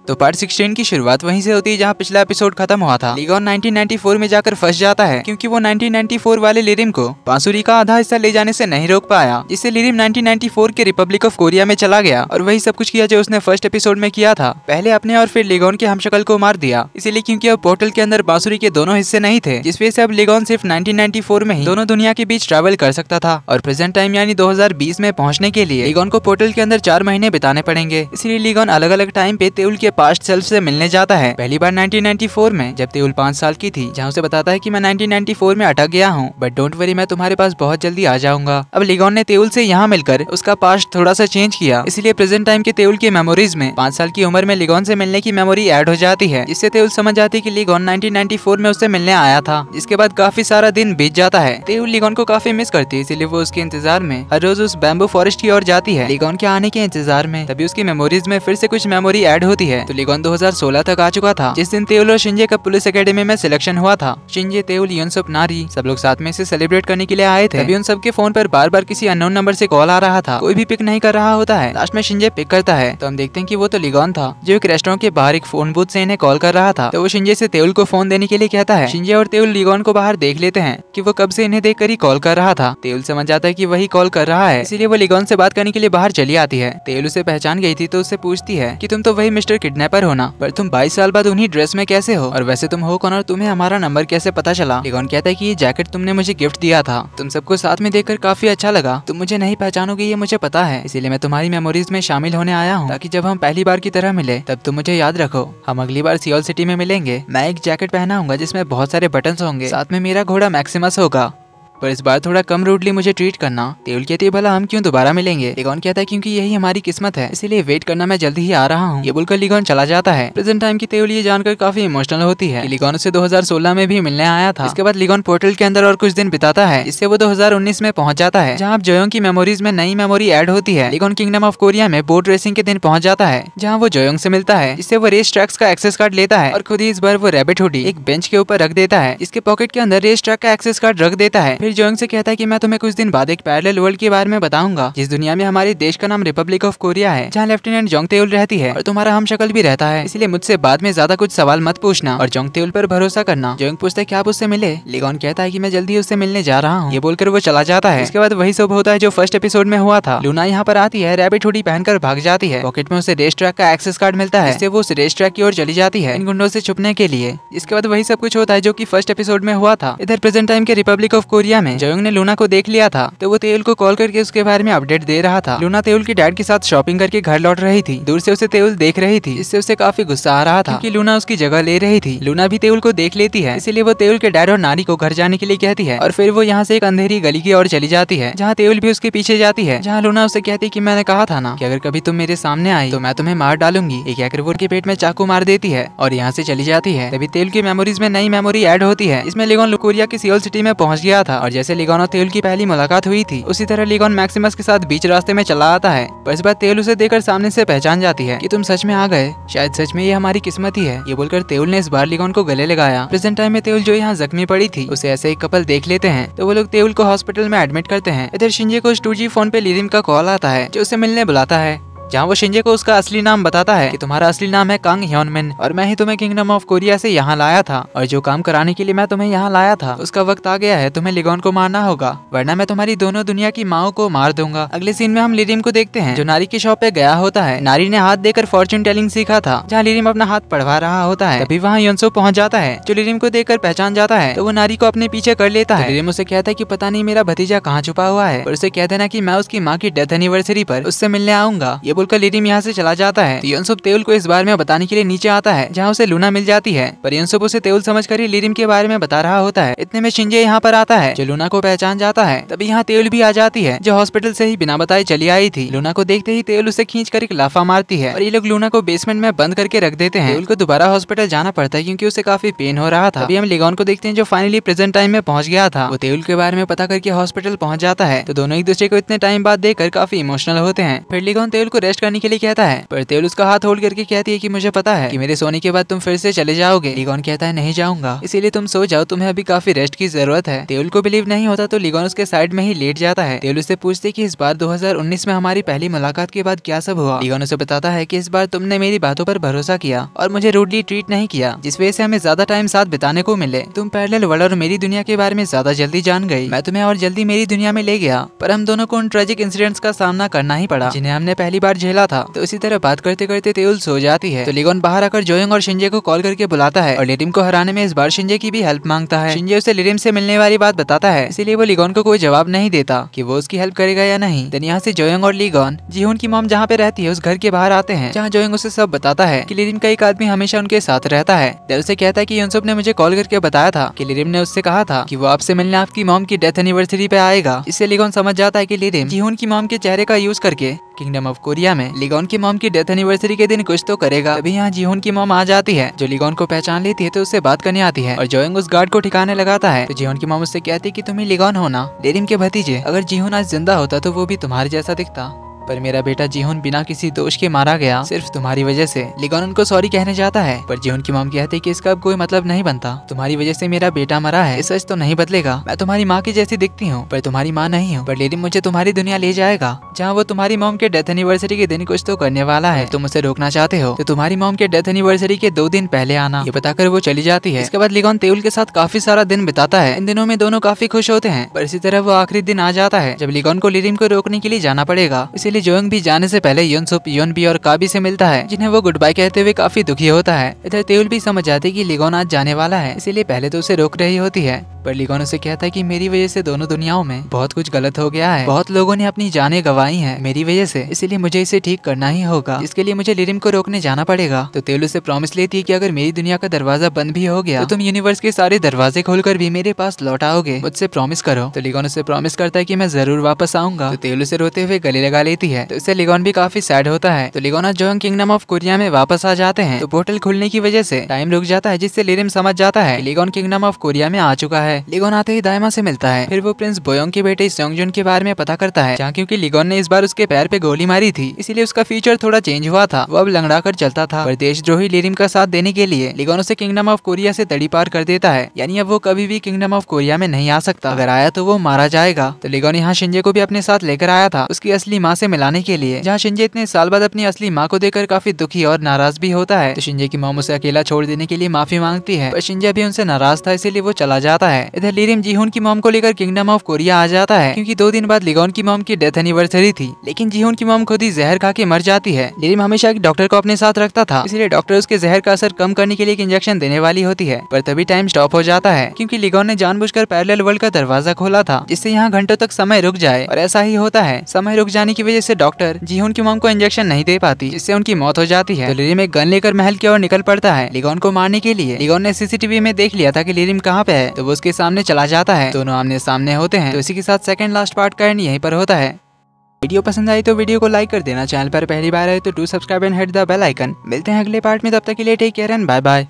तो पार्ट 16 की शुरुआत वहीं से होती है जहां पिछला एपिसोड खत्म हुआ था। लीगॉन 1994 में जाकर फंस जाता है क्योंकि वो 1994 वाले लिरिम को बांसुरी का आधा हिस्सा ले जाने से नहीं रोक पाया, जिससे लिरिम 1994 के रिपब्लिक ऑफ कोरिया में चला गया और वही सब कुछ किया जो उसने फर्स्ट एपिसोड में किया था। पहले अपने और फिर लीगॉन के हमशक्ल को मार दिया, इसीलिए क्योंकि अब पोर्टल के अंदर बांसुरी के दोनों हिस्से नहीं थे, जिस वजह से अब लीगॉन सिर्फ 1994 में ही दोनों दुनिया के बीच ट्रैवल कर सकता था। और प्रेजेंट टाइम यानी 2020 में पहुंचने के लिए लीगॉन को पोर्टल के अंदर 4 महीने बिताने पड़ेंगे। इसीलिए लीगॉन अलग अलग टाइम पे तेउल के पास्ट सेल्फ से मिलने जाता है। पहली बार 1994 में जब तेउल 5 साल की थी, जहाँ उसे बताता है कि मैं 1994 में अटक गया हूँ, बट डोंट वरी, मैं तुम्हारे पास बहुत जल्दी आ जाऊंगा। अब लीगॉन ने तेउल से यहाँ मिलकर उसका पास्ट थोड़ा सा चेंज किया, इसलिए प्रेजेंट टाइम के तेउल की मेमोरीज में 5 साल की उम्र में लीगॉन से मिलने की मेमोरी ऐड हो जाती है, जिससे तेउल समझ जाती है कि लीगॉन 1994 में उससे मिलने आया था। इसके बाद काफी सारा दिन बीत जाता है। तेउल लीगॉन को काफी मिस करती है, इसीलिए वो उसके इंतजार में हर रोज उस बैम्बू फॉरेस्ट की ओर जाती है, लीगॉन के आने के इंतजार में। तभी उसकी मेमोरीज में फिर से कुछ मेमोरी ऐड होती है। तो लीगॉन 2016 तक आ चुका था, जिस दिन तेउल और शिंजे का पुलिस एकेडमी में सिलेक्शन हुआ था। शिंजे, तेउल, योनसुप, नारी सब लोग साथ में इसे सेलिब्रेट करने के लिए आए थे। तभी उन सबके फोन पर बार बार किसी अननोन नंबर से कॉल आ रहा था, कोई भी पिक नहीं कर रहा होता है। लास्ट में शिंजे पिक करता है तो हम देखते हैं कि वो तो लीगॉन था, जो एक रेस्टोरेंट के बाहर एक फोन बूथ से इन्हें कॉल कर रहा था। तो वो शिंजे से तेउल को फोन देने के लिए कहता है। शिंजे और तेउल लीगॉन को बाहर देख लेते हैं कि वो कब से इन्हें देखकर ही कॉल कर रहा था। तेउल समझ जाता है कि वही कॉल कर रहा है, इसीलिए वो लीगॉन से बात करने के लिए बाहर चली आती है। तेउल उसे पहचान गई थी तो उससे पूछती है कि तुम तो वही मिस्टर किडनैपर हो ना, पर तुम 22 साल बाद उन्हीं ड्रेस में कैसे हो, और वैसे तुम हो कौन और तुम्हें हमारा नंबर कैसे पता चला। लीगॉन कहता है कि ये जैकेट तुमने मुझे गिफ्ट दिया था, तुम सबको साथ में देखकर काफी अच्छा लगा, तुम मुझे नहीं पहचानोगे ये मुझे पता है, इसीलिए मैं तुम्हारी मेमोरीज में शामिल होने आया हूँ, ताकि जब हम पहली बार की तरह मिले तब तुम मुझे याद रखो। हम अगली बार सियोल सिटी में मिलेंगे, मैं एक जैकेट पहना हूँ जिसमें बहुत सारे बटन्स होंगे, साथ में मेरा घोड़ा मैक्सिमस होगा, पर इस बार थोड़ा कम रूडली मुझे ट्रीट करना। तेउल कहती है भला हम क्यों दोबारा मिलेंगे। लीगॉन कहता है क्योंकि यही हमारी किस्मत है, इसीलिए वेट करना, मैं जल्दी ही आ रहा हूँ। ये बोलकर लीगॉन चला जाता है। प्रेजेंट टाइम की तेउल ये जानकर काफी इमोशनल होती है कि लीगॉन उसे 2016 में भी मिलने आया था। इसके बाद लीगॉन पोर्टल के अंदर और कुछ दिन बिताता है, इससे वो 2019 में पहुंच जाता है, जहाँ जोयोंग की मेमोरीज में नई मेमोरी ऐड होती है। लीगॉन किंगडम ऑफ कोरिया में बोट रेसिंग के दिन पहुंच जाता है, जहाँ वो जोयोंग से मिलता है, जिससे वो रेस ट्रैक्स का एक्सेस कार्ड लेता है और खुद ही इस बार वो रैबिट हुडी एक बेंच के ऊपर रख देता है, जिसके पॉकेट के अंदर रेस ट्रैक का एक्सेस कार्ड रख देता है। फिर जोयोंग से कहता है कि मैं तुम्हें कुछ दिन बाद एक पैरेलल वर्ल्ड के बारे में बताऊंगा, जिस दुनिया में हमारे देश का नाम रिपब्लिक ऑफ कोरिया है, जहाँ लेफ्टिनेंट जोंग तेउल रहती है और तुम्हारा हमशक्ल भी रहता है, इसलिए मुझसे बाद में ज्यादा कुछ सवाल मत पूछना और जोंग तेउल पर भरोसा करना। जोंग पूछता है क्या आप उससे मिले। लीगॉन कहता है कि मैं जल्दी उससे मिलने जा रहा हूँ। ये बोलकर वो चला जाता है। इसके बाद वही सब होता है जो फर्स्ट एपिसोड में हुआ था। लूना यहाँ पर आती है, रैबिट हुडी पहनकर भाग जाती है, पॉकेट में उसे रेस ट्रैक का एक्सेस कार्ड मिलता है, इससे वो उस रेस ट्रैक की ओर चली जाती है इन गुंडों से छुपने के लिए। इसके बाद वही सब कुछ होता है जो की फर्स्ट एपिसोड में हुआ था। इधर प्रेजेंट टाइम के रिपब्लिक ऑफ कोरिया में जोयोंग ने लूना को देख लिया था, तो वो तेउल को कॉल करके उसके बारे में अपडेट दे रहा था। लूना तेउल के डैड के साथ शॉपिंग करके घर लौट रही थी। दूर से उसे तेउल देख रही थी, इससे उसे काफी गुस्सा आ रहा था क्योंकि लूना उसकी जगह ले रही थी। लूना भी तेउल को देख लेती है, इसीलिए वो तेउल के डैड और नानी को घर जाने के लिए कहती है और फिर वो यहाँ से एक अंधेरी गली की ओर चली जाती है, जहाँ तेउल भी उसके पीछे जाती है, जहाँ लूना उसे कहती है कि मैंने कहा था ना कि अगर कभी तुम मेरे सामने आई तो मैं तुम्हें मार डालूंगी। एक कहकर वो के पेट में चाकू मार देती है और यहाँ से चली जाती है। तभी तेउल की मेमोरीज में नई मेमोरी ऐड होती है। इसमें लीगॉन कोरिया की सियोल सिटी में पहुंच गया था और जैसे लीगॉन और तेउल की पहली मुलाकात हुई थी, उसी तरह लीगॉन मैक्सिमस के साथ बीच रास्ते में चला आता है। पर इस बार तेउल उसे देखकर सामने से पहचान जाती है कि तुम सच में आ गए, शायद सच में ये हमारी किस्मत ही है। ये बोलकर तेउल ने इस बार लीगॉन को गले लगाया। प्रेजेंट टाइम में तेउल जो यहाँ जख्मी पड़ी थी, उसे ऐसे एक कपल देख लेते हैं, तो वो लोग तेउल को हॉस्पिटल में एडमिट करते हैं। इधर शिंजे को 2G फोन पे लिरिम का कॉल आता है, जो उसे मिलने बुलाता है, जहाँ वो शिंजे को उसका असली नाम बताता है कि तुम्हारा असली नाम है कांग ह्योनमिन और मैं ही तुम्हें किंगडम ऑफ कोरिया से यहाँ लाया था और जो काम कराने के लिए मैं तुम्हें यहाँ लाया था उसका वक्त आ गया है, तुम्हें लीगॉन को मारना होगा वरना मैं तुम्हारी दोनों दुनिया की माओ को मार दूंगा। अगले सीन में हम लिरिम को देखते हैं जो नारी की शॉप पे गया होता है। नारी ने हाथ देकर फॉर्च्यून टेलिंग सीखा था, जहाँ लिरिम अपना हाथ पढ़वा रहा होता है। तभी वहाँ योनसो पहुंच जाता है, जो लिरिम को देखकर पहचान जाता है, तो वो नारी को अपने पीछे कर लेता है। लिरिम उसे कहता है कि पता नहीं मेरा भतीजा कहाँ छुपा हुआ है और उसे कह देना कि मैं उसकी माँ की डेथ एनिवर्सरी पर उससे मिलने आऊंगा। ये बोलकर लिरिम यहाँ से चला जाता है। योनसुप तेउल को इस बारे में बताने के लिए नीचे आता है, जहाँ उसे लूना मिल जाती है, पर योनसुप उसे तेउल समझकर ही लिरिम के बारे में बता रहा होता है। इतने में शिंजे यहाँ पर आता है, जो लूना को पहचान जाता है। तभी यहाँ तेउल भी आ जाती है, जो हॉस्पिटल से ही बिना बताए चली आई थी। लूना को देखते ही तेउल उसे खींचकर एक लाफा मारती है और ये लोग लूना को बेसमेंट में बंद करके रख देते हैं। तेउल को दोबारा हॉस्पिटल जाना पड़ता है क्योंकि उसे काफी पेन हो रहा था। तभी हम लीगॉन को देखते हैं, जो फाइनली प्रेजेंट टाइम में पहुंच गया था। वो तेउल के बारे में पता करके हॉस्पिटल पहुंच जाता है, तो दोनों एक दूसरे को इतने टाइम बाद देखकर काफी इमोशनल होते हैं। फिर लीगॉन तेउल को रेस्ट करने के लिए कहता है, पर तेल उसका हाथ होल्ड करके कहती है कि मुझे पता है कि मेरे सोने के बाद तुम फिर से चले जाओगे। लिगोन कहता है नहीं जाऊंगा, इसीलिए तुम सो जाओ, तुम्हें अभी काफी रेस्ट की जरूरत है। तेल को बिलीव नहीं होता तो लिगोन उसके साइड में ही लेट जाता है। तेल उससे पूछते कि इस बार 2019 में हमारी पहली मुलाकात के बाद क्या सब हुआ। लिगोन उसे बताता है कि इस बार तुमने मेरी बातों पर भरोसा किया और मुझे रूडली ट्रीट नहीं किया, जिस वजह से हमें ज्यादा टाइम साथ बिताने को मिले। तुम पैरेलल वर्ल्ड और मेरी दुनिया के बारे में ज्यादा जल्दी जान गई। मैं तुम्हें और जल्दी मेरी दुनिया में ले गया, पर हम दोनों को उन ट्रेजिक इंसिडेंट्स का सामना करना ही पड़ा जिन्हें हमने पहली बार झेला था। तो इसी तरह बात करते करते तेउल सो जाती है। तो लिगोन बाहर आकर जोयोंग और शिंजे को कॉल करके बुलाता है और लिरिम को हराने में इस बार शिंजे की भी हेल्प मांगता है। शिंजे उसे लिरिम से मिलने वाली बात बताता है, इसीलिए वो लिगोन को कोई जवाब नहीं देता कि वो उसकी हेल्प करेगा या नहीं। देन यहाँ से जोयोंग और लिगोन जीहोन की मॉम जहाँ पे रहती है उस घर के बाहर आते हैं, जहाँ जोयोंग उसे सब बताता है कि लिरिम का एक आदमी हमेशा उनके साथ रहता है। दिल से कहता है कि युनसुप ने मुझे कॉल करके बताया था कि लिरिम ने उससे कहा था कि वो आपसे मिलने आपकी मॉम की डेथ एनिवर्सरी पे आएगा। इससे लिगोन समझ जाता है कि लिरिम जीहोन की मॉम के चेहरे का यूज करके किंगडम ऑफ कोरिया में लिगोन की मॉम की डेथ एनिवर्सरी के दिन कुछ तो करेगा। तभी यहाँ जीहोन की मॉम आ जाती है, जो लिगोन को पहचान लेती है तो उससे बात करने आती है और जोयोंग उस गार्ड को ठिकाने लगाता है। तो जीहोन की मॉम उससे कहती है कि तुम ही लिगोन हो ना, लिरिम के भतीजे। अगर जीहोन आज जिंदा होता तो वो भी तुम्हारे जैसा दिखता, पर मेरा बेटा जीहोन बिना किसी दोष के मारा गया सिर्फ तुम्हारी वजह से। लिगोन उनको सॉरी कहने जाता है, पर जीहोन की मॉम कहती है कि इसका अब कोई मतलब नहीं बनता, तुम्हारी वजह से मेरा बेटा मरा है, सच तो नहीं बदलेगा। मैं तुम्हारी माँ की जैसी दिखती हूँ पर तुम्हारी माँ नहीं हूँ, पर लिरिम मुझे तुम्हारी दुनिया ले जाएगा जहाँ वो तुम्हारी मॉम के डेथ एनिवर्सरी के दिन कुछ तो करने वाला है। तुम उसे रोकना चाहते हो तो तुम्हारी मॉम के डेथ एनिवर्सरी के 2 दिन पहले आना। ये बताकर वो चली जाती है। इसके बाद लिगोन तेउल के साथ काफी सारा दिन बिताता है। इन दिनों में दोनों काफी खुश होते हैं, पर इसी तरह वो आखिरी दिन आ जाता है जब लिगोन को लिरिम को रोकने के लिए जाना पड़ेगा। इसीलिए जोयोंग भी जाने से पहले युनसुप, योनबी और काबी से मिलता है, जिन्हें वो गुड बाय कहते हुए काफी दुखी होता है। इधर तेउल भी समझ जाती है कि लिगोन आज जाने वाला है, इसीलिए पहले तो उसे रोक रही होती है, पर लिगोन उसे कहता है कि मेरी वजह से दोनों दुनियाओं में बहुत कुछ गलत हो गया है, बहुत लोगों ने अपनी जानें गंवाई हैं मेरी वजह से, इसीलिए मुझे इसे ठीक करना ही होगा, इसके लिए मुझे लिरिम को रोकने जाना पड़ेगा। तो तेउल उसे प्रॉमिस लेती है कि अगर मेरी दुनिया का दरवाजा बंद भी हो गया तो तुम यूनिवर्स के सारे दरवाजे खोलकर भी मेरे पास लौट आओगे, मुझसे प्रॉमिस करो। तो लिगोन उसे प्रॉमिस करता है कि मैं जरूर वापस आऊंगा। तो तेउल उसे रोते हुए गले लगा लेती है, तो इससे लिगोन भी काफी सैड होता है। तो लिगोन और जोयोंग किंगडम ऑफ कोरिया में वापस आ जाते हैं। तो पोर्टल खुलने की वजह से टाइम रुक जाता है, जिससे लिरिम समझ जाता है लिगोन किंगडम ऑफ कोरिया में आ चुका है। लिगोन आते ही दाइमा से मिलता है, फिर वो प्रिंस बोयोंग के बेटे सेयोंगजुन के बारे में पता करता है, जहाँ क्योंकि लिगोन ने इस बार उसके पैर पे गोली मारी थी, इसीलिए उसका फ्यूचर थोड़ा चेंज हुआ था, वो अब लंगड़ा कर चलता था। पर देशद्रोही लिरिम का साथ देने के लिए लिगोन उसे किंगडम ऑफ कोरिया से तड़ी पार कर देता है, यानी अब वो कभी भी किंगडम ऑफ कोरिया में नहीं आ सकता, अगर आया तो वो मारा जाएगा। तो लिगोन यहाँ शिंजे को भी अपने साथ लेकर आया था उसकी असली माँ से मिलाने के लिए, जहाँ शिंजे इतने साल बाद अपनी असली माँ को देखकर काफी दुखी और नाराज भी होता है। तो शिंजे की मॉम उसे अकेला छोड़ देने के लिए माफी मांगती है, पर शिंजे भी उनसे नाराज था, इसीलिए वो चला जाता है। इधर लिरिम जीहोन की मॉम को लेकर किंगडम ऑफ कोरिया आ जाता है, क्योंकि 2 दिन बाद लिगोन की मॉम की डेथ एनिवर्सरी थी, लेकिन जीहोन की मॉम खुद ही जहर खा के मर जाती है। लिरिम हमेशा एक डॉक्टर को अपने साथ रखता था, इसलिए डॉक्टर उसके जहर का असर कम करने के लिए एक इंजेक्शन देने वाली होती है, पर तभी टाइम स्टॉप हो जाता है, क्योंकि लिगोन ने जानबूझकर पैरेलल वर्ल्ड का दरवाजा खोला था, जिससे यहाँ घंटों तक समय रुक जाए। और ऐसा ही होता है, समय रुक जाने की वजह से डॉक्टर जीहोन की मॉम को इंजेक्शन नहीं दे पाती, जिससे उनकी मौत हो जाती है। तो लिरिम एक गन लेकर महल की ओर निकल पड़ता है लिगोन को मारने के लिए। लिगोन ने सीसीटीवी में देख लिया था कि लिरिम कहाँ पे है, तो वो उसके सामने चला जाता है, दोनों आमने सामने होते हैं। तो इसी के साथ सेकंड लास्ट पार्ट का एंड यहीं पर होता है। वीडियो पसंद आई तो वीडियो को लाइक कर देना, चैनल पर पहली बार आए तो do subscribe and hit the bell icon. मिलते हैं अगले पार्ट में, तब तक के लिए take care and bye bye.